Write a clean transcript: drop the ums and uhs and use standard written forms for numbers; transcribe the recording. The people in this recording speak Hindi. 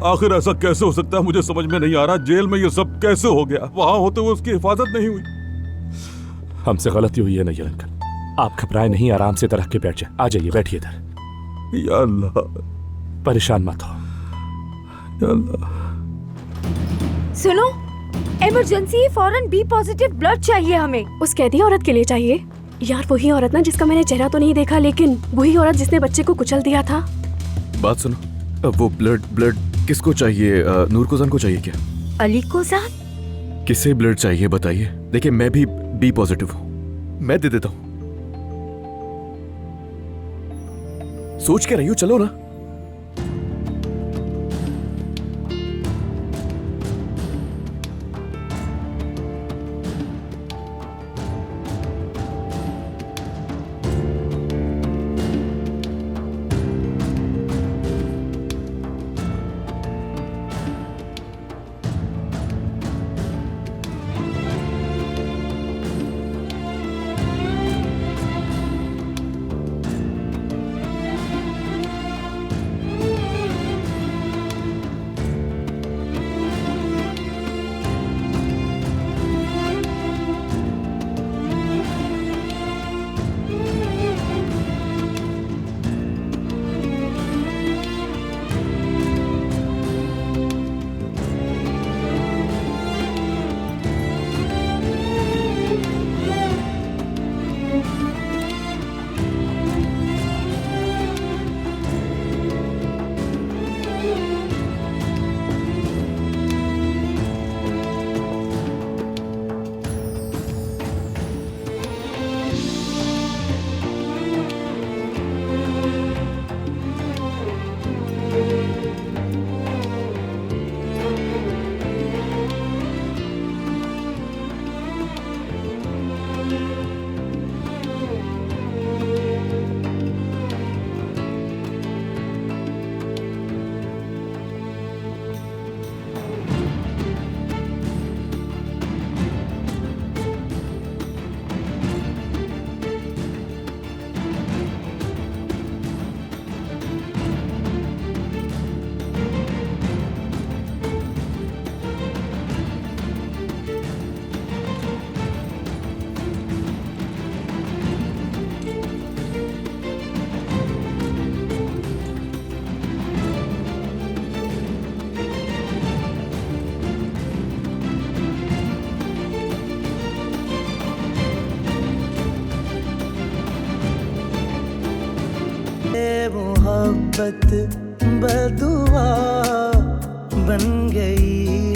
आखिर ऐसा कैसे हो सकता है मुझे समझ में नहीं आ रहा। जेल में ये सब कैसे हो गया? वहां होते हुए उसकी हिफाजत नहीं हुई। हमसे गलती हुई है नैयर अंकल, आप घबराए नहीं, आराम से तरह के बैठ जाए। आ जाइए, बैठिए इधर। या अल्लाह, परेशान मत हो। या अल्लाह। सुनो, इमरजेंसी फौरन बी पॉजिटिव ब्लड चाहिए हमें। उस कैदी औरत के लिए चाहिए? यार वही औरत ना जिसका मैंने चेहरा तो नहीं देखा, लेकिन वही औरत जिसने बच्चे को कुचल दिया था। बात सुनो, वो ब्लड किसको चाहिए? नूर कोजान को चाहिए क्या? अली कोजान? किसे ब्लड चाहिए बताइए। देखिए मैं भी बी पॉजिटिव हूँ, मैं दे देता हूँ। सोच के रही हूँ, चलो ना। मोहब्बत बदुआ बन गई।